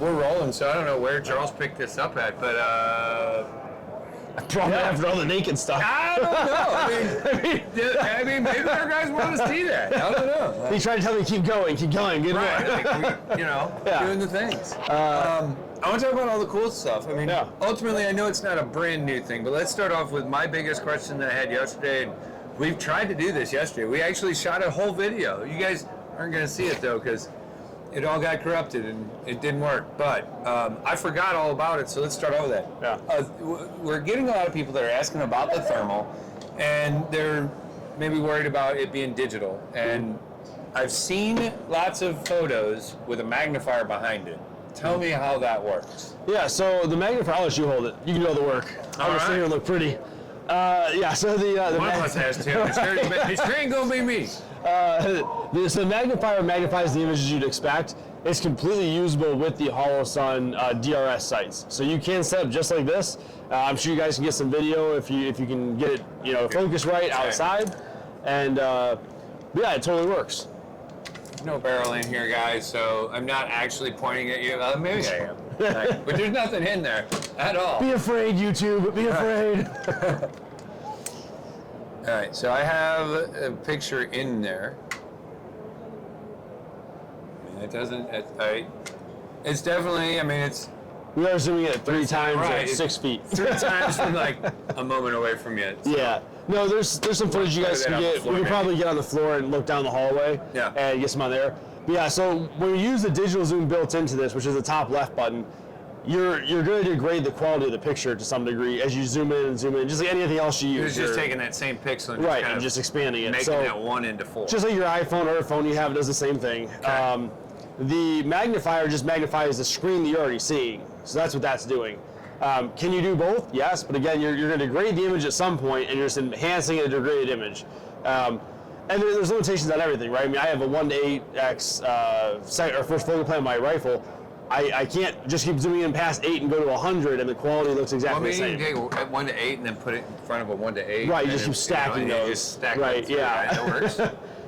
We're rolling, so I don't know where Charles picked this up at, but probably after all the naked stuff. I don't know. I mean, maybe our guys want to see that. I don't know. He tried to tell me keep going, get Right, more. like doing the things. I want to talk about all the cool stuff. I mean, ultimately, I know it's not a brand new thing, but let's start off with my biggest question that I had yesterday. And we've tried to do this yesterday. We actually shot a whole video. You guys aren't going to see it, though, because it all got corrupted and it didn't work. But I forgot all about it, so let's start off with that. Yeah. We're getting a lot of people that are asking about the thermal, and they're maybe worried about it being digital. And I've seen lots of photos with a magnifier behind it. Tell me how that works. Yeah, so the magnifier, I'll let you hold it. You can do all the work. I'll just sit here and look pretty. So the one of us has to. It's ain't gonna be me. So the magnifier magnifies the images you'd expect. It's completely usable with the Holosun DRS sights. So you can set up just like this. I'm sure you guys can get some video if you can get it focused right outside. And yeah, it totally works. No barrel in here, guys, so I'm not actually pointing at you. Maybe I am. But there's nothing in there at all. Be afraid, YouTube. Be afraid. All right, so I have a picture in there. It doesn't. It's definitely. I mean, it's. We are zooming it 3 times right. at 6 feet. 3 times from like a moment away from you. So. Yeah. No, there's some footage you guys can get. We could probably get on the floor and look down the hallway. Yeah. And get some on there. But yeah. So when you use the digital zoom built into this, which is the top left button, you're going to degrade the quality of the picture to some degree as you zoom in and zoom in, just like anything else you use. You're just taking that same pixel and right, and just expanding it. Making that 1 into 4. Just like your iPhone or phone you have, it does the same thing. Okay. The magnifier just magnifies the screen that you're already seeing. So that's what that's doing. Can you do both? Yes, but again, you're going to degrade the image at some point, and you're just enhancing a degraded image. And there's limitations on everything, right? I mean, I have a 1:8x or first focal plane on my rifle. I can't just keep zooming in past 8 and go to 100, and the quality looks exactly the same. You can take 1:8 and then put it in front of a 1:8. Right, you just keep stacking those. You just stack right, yeah. Right, that works.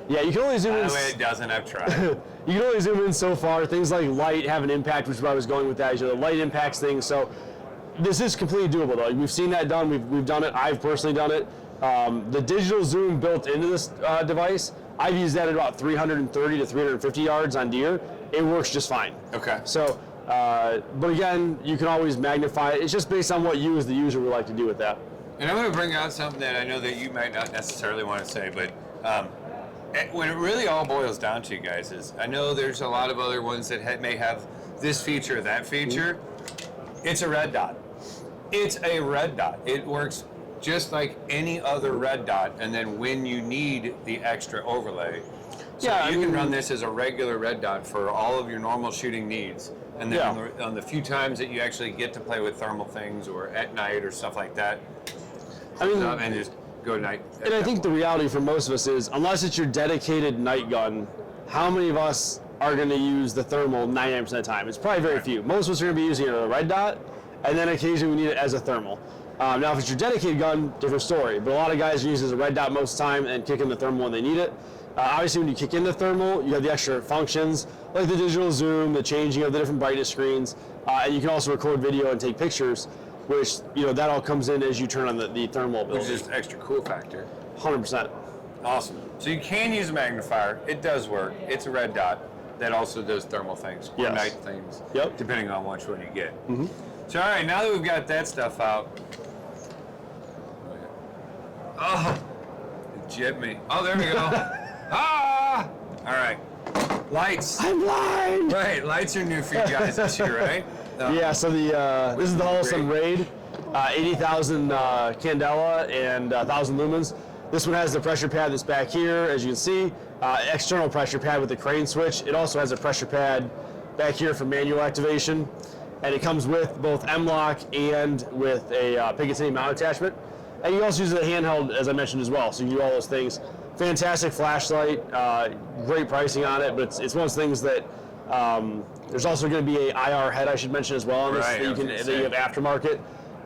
Yeah, you can only zoom in. By the way, it doesn't. I've tried. You can only zoom in so far. Things like light have an impact, which is where I was going with that. The light impacts things. So this is completely doable, though. We've seen that done. We've done it. I've personally done it. The digital zoom built into this device, I've used that at about 330 to 350 yards on deer. It works just fine. Okay. So, but again, you can always magnify it. It's just based on what you as the user would like to do with that. And I'm going to bring out something that I know that you might not necessarily want to say, but when it really all boils down to, guys, is I know there's a lot of other ones that may have this feature or that feature. It's a red dot. It's a red dot. It works just like any other red dot, and then when you need the extra overlay, so you can run this as a regular red dot for all of your normal shooting needs. And then on the few times that you actually get to play with thermal things or at night or stuff like that, and just go night. And I think the reality for most of us is, unless it's your dedicated night gun, how many of us are going to use the thermal 99% of the time? It's probably very few. Most of us are going to be using it as a red dot, and then occasionally we need it as a thermal. Now, if it's your dedicated gun, different story. But a lot of guys use it as a red dot most of the time and kick in the thermal when they need it. Obviously, when you kick in the thermal, you have the extra functions, like the digital zoom, the changing of the different brightness screens, and you can also record video and take pictures, which, that all comes in as you turn on the thermal ability. Which is just extra cool factor. 100%. Awesome. So you can use a magnifier. It does work. It's a red dot that also does thermal things, or night things, depending on which one you get. Mm-hmm. So, all right, now that we've got that stuff out. Oh, it jibbed me. Oh, there we go. Ah! All right. Lights. I'm blind! Right, lights are new for you guys this year, right? Yeah, so this is the Holosun Raid, 80,000 candela and 1,000 lumens. This one has the pressure pad that's back here, as you can see, external pressure pad with the crane switch. It also has a pressure pad back here for manual activation, and it comes with both M-LOK and with a Picatinny mount attachment. And you also use it handheld, as I mentioned as well, so you can do all those things. Fantastic flashlight, great pricing on it, but it's one of those things that there's also going to be a IR head I should mention as well on this that you have aftermarket.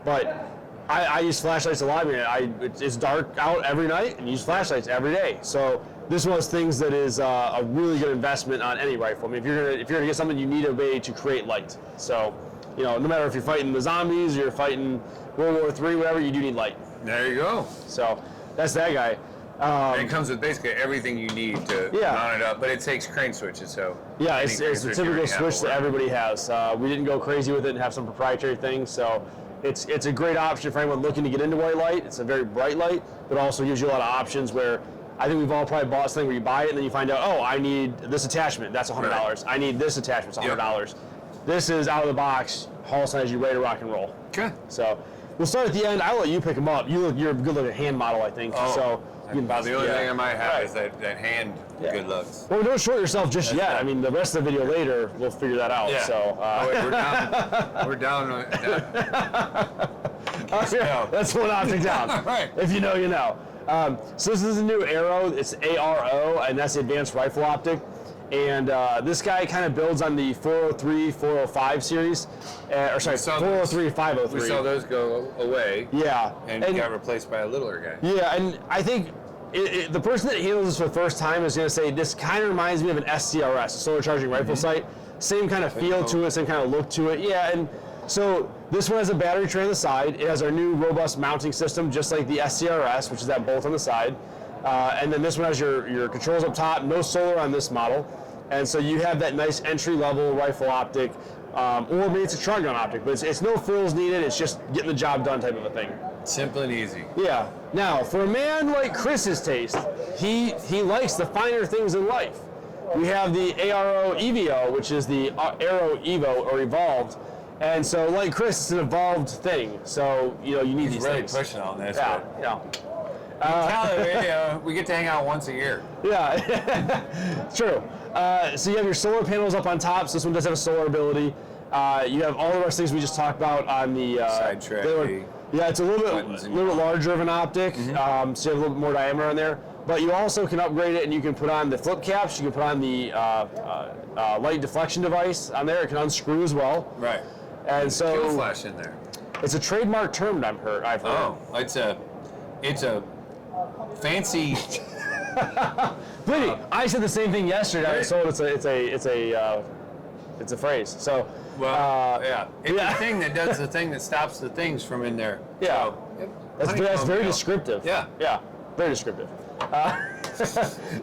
But I use flashlights a lot. I mean, it's dark out every night and use flashlights every day. So this is one of those things that is a really good investment on any rifle. I mean, if you're gonna get something, you need a way to create light. So, you know, no matter if you're fighting the zombies or you're fighting World War III, whatever, you do need light. There you go. So that's that guy. And it comes with basically everything you need to mount it up, but it takes crane switches, so... Yeah, it's a typical switch that everybody has. We didn't go crazy with it and have some proprietary things, so it's a great option for anyone looking to get into white light. It's a very bright light, but also gives you a lot of options where I think we've all probably bought something where you buy it and then you find out, oh, I need this attachment, that's $100. Right. I need this attachment, it's $100. Yep. This is out of the box, Holosun has you ready to rock and roll. Okay. So we'll start at the end. I'll let you pick them up. You're a good looking hand model, I think. Oh. So about the only thing I might have is that hand good looks. Well, don't short yourself just yet. I mean, the rest of the video later, we'll figure that out. Yeah. So, wait, we're down. That's one optic down. Right. If you know, you know. So this is a new Arrow. It's ARO, and that's the Advanced Rifle Optic. And this guy kind of builds on the 403, 405 series. 403, 503. We saw those go away. Yeah. And got replaced by a littler guy. Yeah, and I think the person that handles this for the first time is going to say, this kind of reminds me of an SCRS, a solar charging rifle sight. Same kind of feel to it, same kind of look to it. Yeah, and so this one has a battery tray on the side. It has our new robust mounting system, just like the SCRS, which is that bolt on the side. And then this one has your controls up top, no solar on this model. And so you have that nice entry-level rifle optic, or maybe it's a shotgun optic, but it's no frills needed, it's just getting the job done type of a thing. Simple and easy. Yeah. Now, for a man like Chris's taste, he likes the finer things in life. We have the ARO EVO, which is the Arrow Evo, or Evolved. And so, like Chris, it's an evolved thing. So, you know, you need these really things. Pushing on this. Yeah, yeah. We get to hang out once a year. Yeah, true. So you have your solar panels up on top. So this one does have a solar ability. You have all of our things we just talked about on the side track. Yeah, it's a little bit larger of an optic. So you have a little bit more diameter on there. But you also can upgrade it, and you can put on the flip caps. You can put on the light deflection device on there. It can unscrew as well. Right. And so kill flash in there. It's a trademark term I've heard. Oh, it's a fancy. Believe me, I said the same thing yesterday. Right. So it's a phrase. So yeah, it's the thing that does the thing that stops the things from in there. Yeah, so, that's very descriptive. Yeah, very descriptive.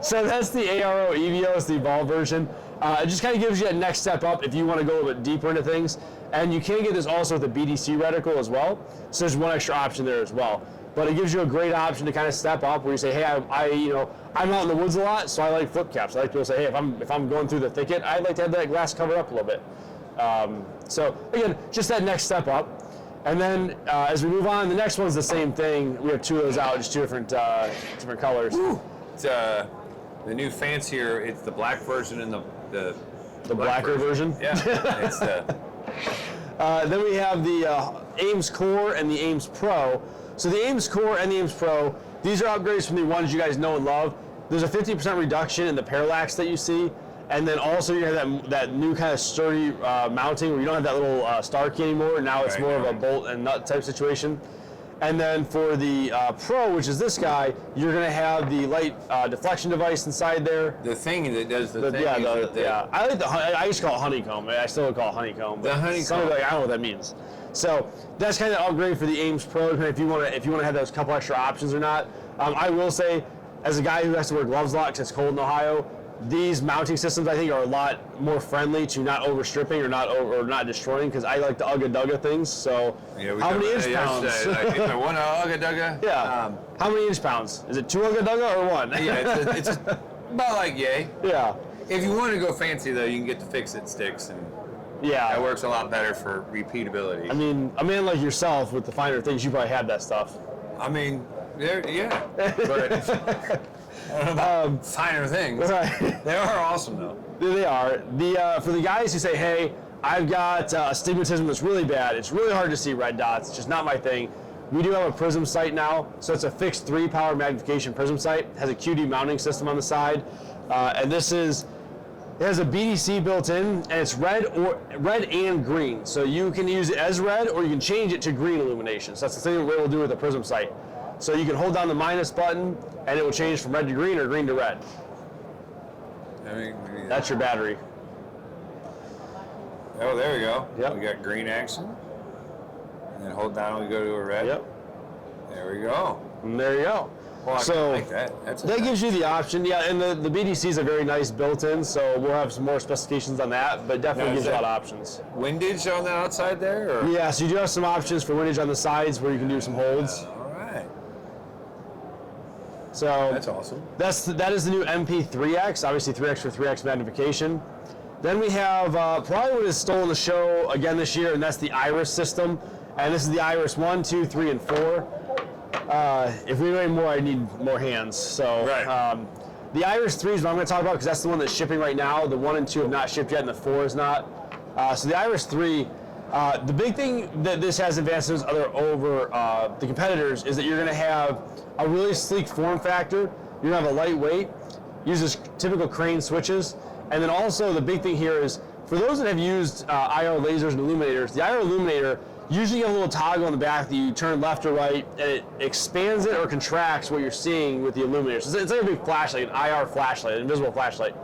So that's the ARO EVO, it's the Evolved version. It just kind of gives you a next step up if you want to go a little bit deeper into things. And you can get this also with the BDC reticle as well. So there's one extra option there as well. But it gives you a great option to kind of step up where you say, hey, I'm out in the woods a lot, so I like flip caps. I like to say, hey, if I'm going through the thicket, I'd like to have that glass covered up a little bit. So again, just that next step up. And then as we move on, the next one's the same thing. We have two of those out, just two different colors. Ooh. It's the new fancier. It's the black version and the blacker version. Yeah. It's the. Then we have the Ames Core and the Ames Pro. So the Ames Core and the Ames Pro, these are upgrades from the ones you guys know and love. There's a 50% reduction in the parallax that you see. And then also you have that new kind of sturdy mounting where you don't have that little star key anymore. Now it's more of a bolt and nut type situation. And then for the Pro, which is this guy, you're going to have the light deflection device inside there. The thing that does the thing. Yeah, I like I used to call it honeycomb. I still would call it honeycomb. The honeycomb. Some I don't know what that means. So that's kind of the upgrade for the Ames Pro. If you want to have those couple extra options or not. I will say, as a guy who has to wear gloves a lot because it's cold in Ohio, these mounting systems I think are a lot more friendly to not overstripping or not destroying, because I like the Ugga Dugga things. So how many inch pounds? If I want an Ugga Dugga. Yeah. How many inch pounds? Is it 2 Ugga Dugga or 1? Yeah, it's about like yay. Yeah. If you want to go fancy though, you can get the fix-it sticks, and that works a lot better for repeatability. I mean, a man like yourself with the finer things, you probably have that stuff. I mean, but I don't know about finer things. Right. They are awesome though. They are. For the guys who say, hey, I've got astigmatism that's really bad, it's really hard to see red dots, it's just not my thing. We do have a prism sight now, so it's a fixed 3-power magnification prism sight. It has a QD mounting system on the side, and this is, It has a BDC built in, and it's red and green. So you can use it as red, or you can change it to green illumination. So that's the thing that we're able to do with the Prism sight. So you can hold down the minus button, and it will change from red to green or green to red. That's your battery. Oh, there we go. Yep. We got green action. And then hold down, we go to a red. Yep. There we go. And there you go. Well, I so like that. That gives you the option. Yeah, and the BDCs are very nice built-in, so we'll have some more specifications on that, but definitely gives you a lot of options. Windage on the outside there? Or? Yeah, so you do have some options for windage on the sides where you can do some holds. All right. So that's awesome. That is the new MP3X, obviously 3X for 3X magnification. Then we have probably what has stolen the show again this year, and that's the Iris system. And this is the Iris 1, 2, 3, and 4. If we do any more, I need more hands. So right. The Iris 3 is what I'm going to talk about because that's the one that's shipping right now. The 1 and 2 have not shipped yet, and the 4 is not. So the Iris 3, the big thing that this has advances over the competitors is that you're going to have a really sleek form factor. You're going to have a lightweight, uses typical crane switches, and then also the big thing here is for those that have used IR lasers and illuminators, the IR illuminator usually you have a little toggle on the back that you turn left or right, and it expands it or contracts what you're seeing with the illuminator. So it's like a big flashlight, an IR flashlight, an invisible flashlight.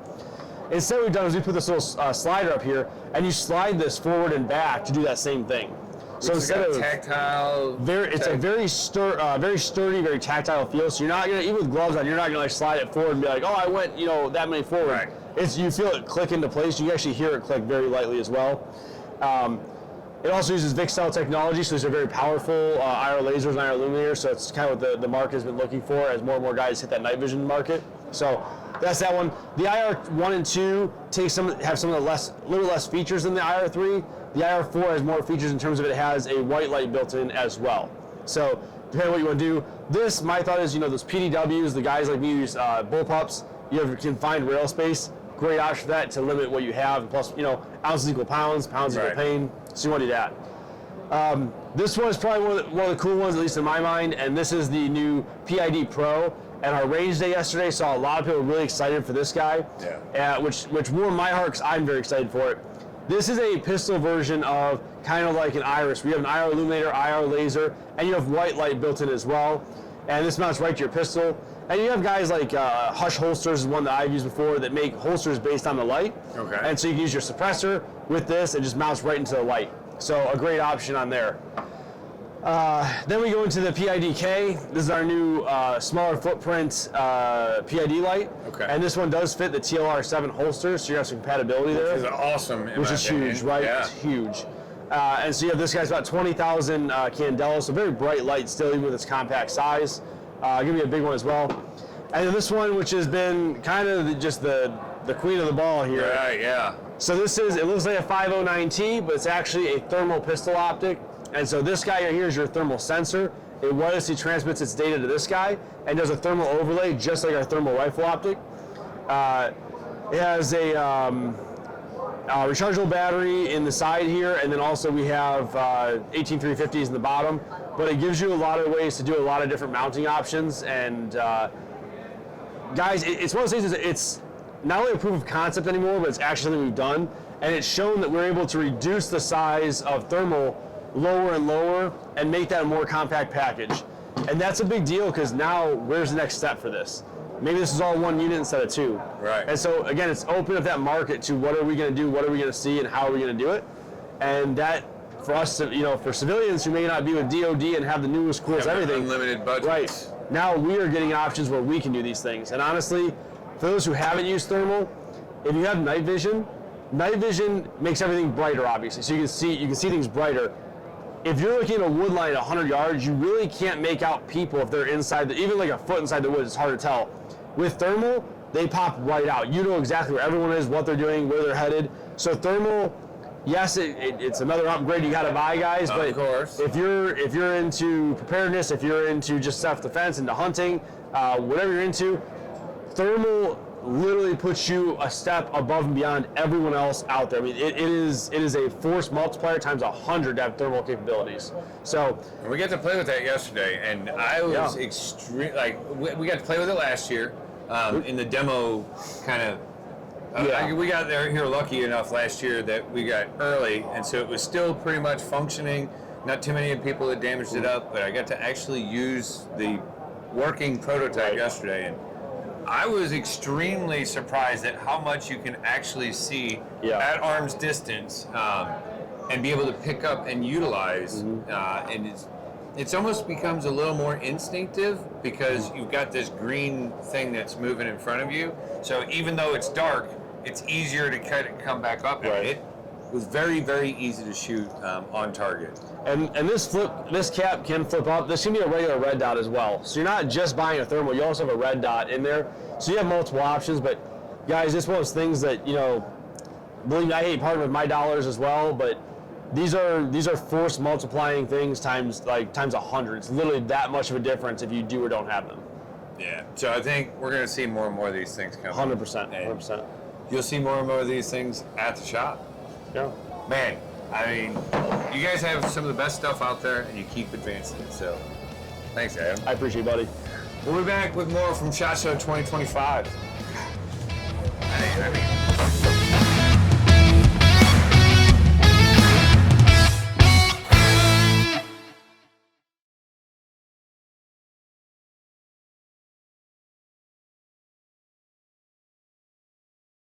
Instead, what we've done is we put this little slider up here, and you slide this forward and back to do that same thing. So instead of tactile, it's a very sturdy, very tactile feel. So you're not gonna, even with gloves on, you're not gonna like slide it forward and be like, oh, I went, that many forward. Right. You feel it click into place. You actually hear it click very lightly as well. It also uses VCSEL technology, so these are very powerful IR lasers and IR illuminators, so it's kind of what the market has been looking for as more and more guys hit that night vision market. So that's that one. The IR 1 and 2 have some of the little less features than the IR 3. The IR 4 has more features in terms of it has a white light built in as well. So depending on what you want to do. This, my thought is, those PDWs, the guys like me use bullpups, you have confined rail space. Great option for that to limit what you have. Plus, ounces equal pounds, pounds equal pain. So you want to do that. This one is probably one of the cool ones, at least in my mind, and this is the new PID Pro. And our range day yesterday saw a lot of people really excited for this guy, which warmed my heart because I'm very excited for it. This is a pistol version of kind of like an Iris. We have an IR illuminator, IR laser, and you have white light built in as well. And this mounts right to your pistol. And you have guys like Hush Holsters is one that I've used before that make holsters based on the light. Okay. And so you can use your suppressor with this and just mounts right into the light. So a great option on there. Then we go into the PID-K. This is our new smaller footprint PID light. Okay. And this one does fit the TLR7 holster, so you have some compatibility there. Which is awesome. Which is huge, right? Yeah. It's huge. And so you have this guy's about 20,000 candela, so very bright light still, even with its compact size. Give me a big one as well. And then this one, which has been kind of just the queen of the ball here. Right, yeah. So it looks like a 509T, but it's actually a thermal pistol optic. And so this guy right here is your thermal sensor. It wirelessly transmits its data to this guy and does a thermal overlay just like our thermal rifle optic. It has a rechargeable battery in the side here, and then also we have 18350s in the bottom. But it gives you a lot of ways to do a lot of different mounting options. And guys, it's one of those things. It's not only a proof of concept anymore, but it's actually something we've done, and it's shown that we're able to reduce the size of thermal lower and lower and make that a more compact package. And that's a big deal because now where's the next step for this? Maybe this is all one unit instead of two. Right. And so again, it's open up that market to what are we going to do, what are we going to see, and how are we going to do it. And that for us, for civilians who may not be with DOD and have the newest, coolest everything, unlimited budget. right? Now we are getting options where we can do these things. And honestly, for those who haven't used thermal, if you have night vision makes everything brighter, obviously, so you can see things brighter. If you're looking at a wood line at 100 yards, you really can't make out people if they're inside, even like a foot inside the woods, it's hard to tell. With thermal, they pop right out. You know exactly where everyone is, what they're doing, where they're headed. So thermal, yes, it's another upgrade you got to buy, guys. But of course, if you're into preparedness, if you're into just self-defense, into hunting, whatever you're into, thermal literally puts you a step above and beyond everyone else out there. I mean, it is a force multiplier times 100 to have thermal capabilities. So we got to play with that yesterday, and I was extreme. Like we got to play with it last year in the demo kind of Yeah. We got there here lucky enough last year that we got early, and so it was still pretty much functioning. Not too many people had damaged it up, but I got to actually use the working prototype yesterday, and I was extremely surprised at how much you can actually see at arm's distance and be able to pick up and utilize. And it's almost becomes a little more instinctive because you've got this green thing that's moving in front of you. So even though it's dark, it's easier to kind of come back up. Right. It was very, very easy to shoot on target. And this cap can flip up. This can be a regular red dot as well. So you're not just buying a thermal, you also have a red dot in there. So you have multiple options, but guys, it's one of those things that, you know, believe me, I hate parting with my dollars as well, but these are force multiplying things times 100. It's literally that much of a difference if you do or don't have them. Yeah. So I think we're going to see more and more of these things come. 100%. 100%. You'll see more and more of these things at the shop. Yeah. Man, I mean, you guys have some of the best stuff out there, and you keep advancing it. So, thanks, Adam. I appreciate it, buddy. We'll be back with more from SHOT Show 2025. I mean.